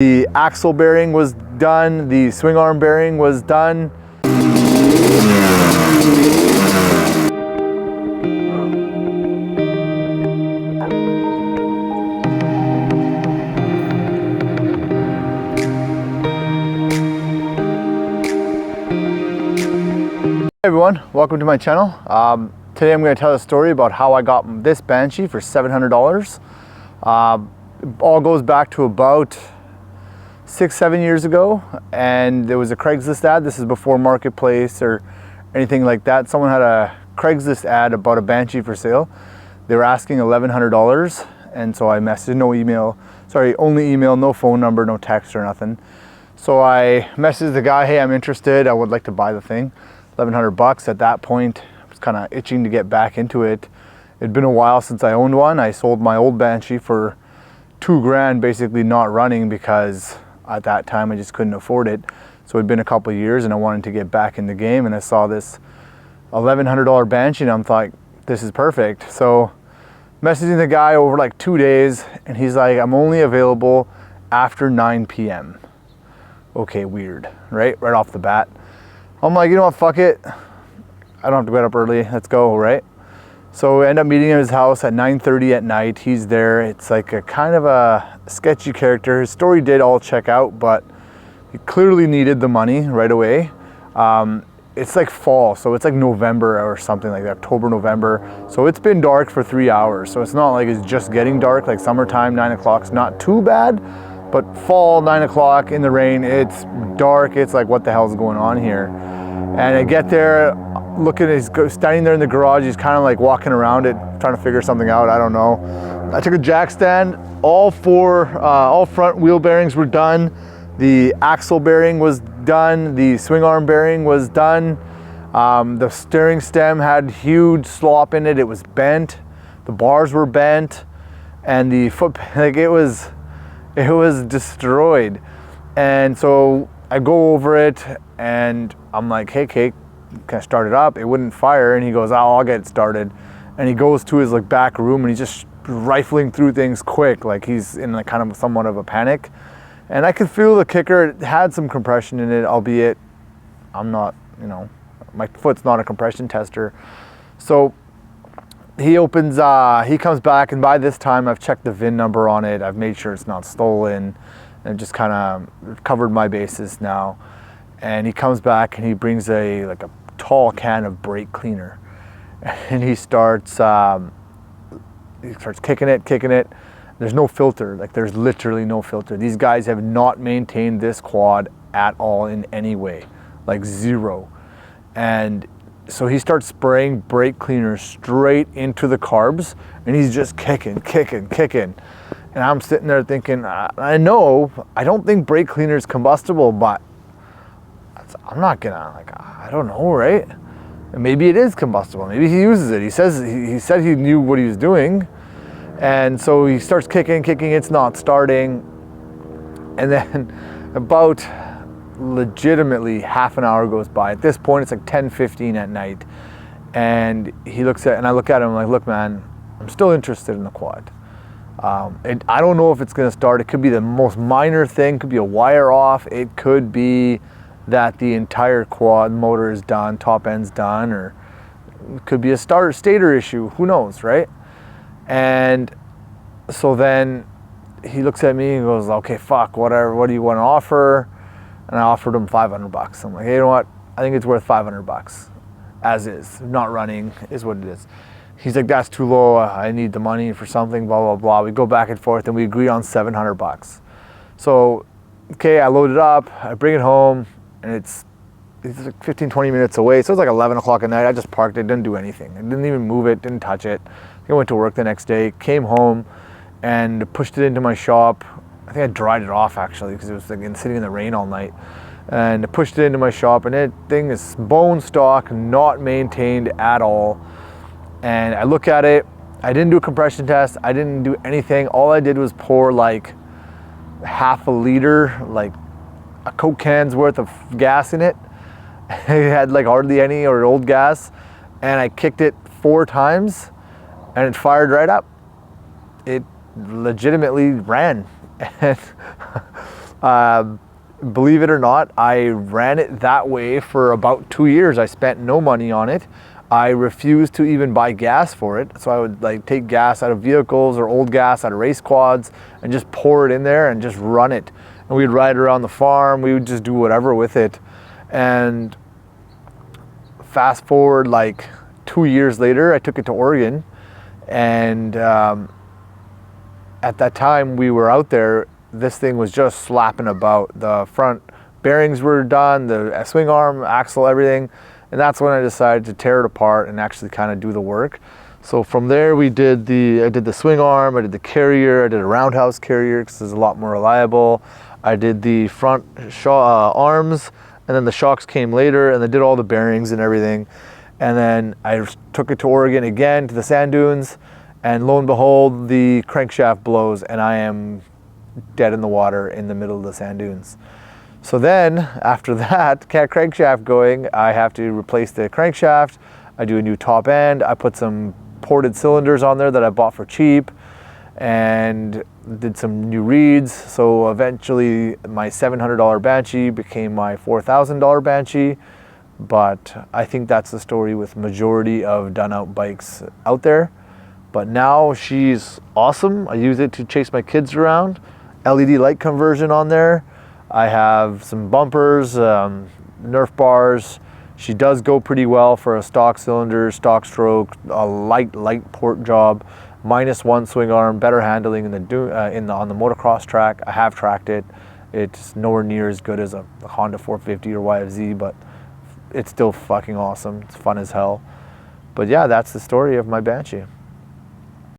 The axle bearing was done, the swing arm bearing was done. Hey everyone, welcome to my channel. Today I'm going to tell a story about how I got this Banshee for $700. It all goes back to about 6-7 years ago, and there was a Craigslist ad. This is before Marketplace or anything like that. Someone had a Craigslist ad about a Banshee for sale. They were asking $1,100, and so I messaged, only email, no phone number, no text or nothing. So I messaged the guy, hey, I'm interested, I would like to buy the thing. 1,100 bucks. At that point, I was kind of itching to get back into it. It'd been a while since I owned one. I sold my old Banshee for $2 grand, basically not running, because at that time I just couldn't afford it. So it'd been a couple of years and I wanted to get back in the game, and I saw this $1,100 Banshee and I'm like, this is perfect. So messaging the guy over like 2 days, and he's like, I'm only available after 9 p.m. Okay, weird, right off the bat. I'm like, you know what, fuck it. I don't have to get up early, let's go, right? So we end up meeting at his house at 9:30 at night. He's there. It's like a kind of a sketchy character. His story did all check out, but he clearly needed the money right away. It's like fall, so it's like November or something like that, October, November. So it's been dark for 3 hours. So it's not like it's just getting dark, like summertime, 9 o'clock is not too bad, but fall, 9 o'clock in the rain, it's dark. It's like, what the hell is going on here? And I get there, looking, he's standing there in the garage. He's kind of like walking around it, trying to figure something out. I don't know. I took a jack stand. All front wheel bearings were done. The axle bearing was done. The swing arm bearing was done. The steering stem had huge slop in it. It was bent. The bars were bent, and the foot, like it was destroyed. And so I go over it, and I'm like, hey, Kate, can I start it up? It wouldn't fire, and he goes, oh, I'll get it started. And he goes to his like back room, and he's just rifling through things quick, like he's in like kind of somewhat of a panic. And I could feel the kicker. It had some compression in it, albeit I'm not, my foot's not a compression tester. So he opens, he comes back, and by this time I've checked the VIN number on it. I've made sure it's not stolen, and just kind of covered my bases now. And he comes back and he brings a tall can of brake cleaner, and he starts kicking it. There's no filter, like there's literally no filter. These guys have not maintained this quad at all in any way, like zero. And so he starts spraying brake cleaner straight into the carbs, and he's just kicking. And I'm sitting there thinking, I don't think brake cleaner is combustible, but I'm not gonna, I don't know, right? And maybe it is combustible. Maybe he uses it. He said he knew what he was doing. And so he starts kicking, it's not starting. And then about legitimately half an hour goes by. At this point, it's like 10:15 at night. And I look at him, I'm like, look, man, I'm still interested in the quad. I don't know if it's gonna start. It could be the most minor thing, could be a wire off. It could be that the entire quad motor is done, top end's done, or it could be a stator issue, who knows, right? And so then he looks at me and goes, okay, fuck, whatever, what do you want to offer? And I offered him 500 bucks. I'm like, hey, you know what? I think it's worth 500 bucks, as is. Not running is what it is. He's like, that's too low, I need the money for something, blah, blah, blah. We go back and forth, and we agree on 700 bucks. So, okay, I load it up, I bring it home, and it's like 15-20 minutes away. So it's like 11 o'clock at night. I just parked it, didn't do anything. I didn't even move it, didn't touch it. I went to work the next day, came home, and pushed it into my shop. I think I dried it off, actually, because it was like sitting in the rain all night. And I pushed it into my shop, and that thing is bone stock, not maintained at all. And I look at it, I didn't do a compression test, I didn't do anything. All I did was pour like half a liter, like a Coke can's worth of gas in it. It had like hardly any or old gas, and I kicked it 4 times, and it fired right up. It legitimately ran. And Believe it or not, I ran it that way for about 2 years. I spent no money on it. I refused to even buy gas for it. So I would like take gas out of vehicles or old gas out of race quads and just pour it in there and just run it. And we'd ride around the farm. We would just do whatever with it. And fast forward like 2 years later, I took it to Oregon. And at that time we were out there, this thing was just slapping about. The front bearings were done, the swing arm, axle, everything. And that's when I decided to tear it apart and actually kind of do the work. So from there I did the swing arm, I did the carrier, I did a roundhouse carrier because it's a lot more reliable. I did the front arms, and then the shocks came later, and I did all the bearings and everything. And then I took it to Oregon again to the sand dunes, and lo and behold, the crankshaft blows and I am dead in the water in the middle of the sand dunes. So then, after that crankshaft going, I have to replace the crankshaft. I do a new top end. I put some ported cylinders on there that I bought for cheap and did some new reeds. So eventually my $700 Banshee became my $4,000 Banshee. But I think that's the story with majority of done out bikes out there. But now she's awesome. I use it to chase my kids around. LED light conversion on there. I have some bumpers, Nerf bars. She does go pretty well for a stock cylinder, stock stroke, a light port job, -1 swing arm, better handling on the motocross track. I have tracked it. It's nowhere near as good as a Honda 450 or YFZ, but it's still fucking awesome. It's fun as hell. But yeah, that's the story of my Banshee.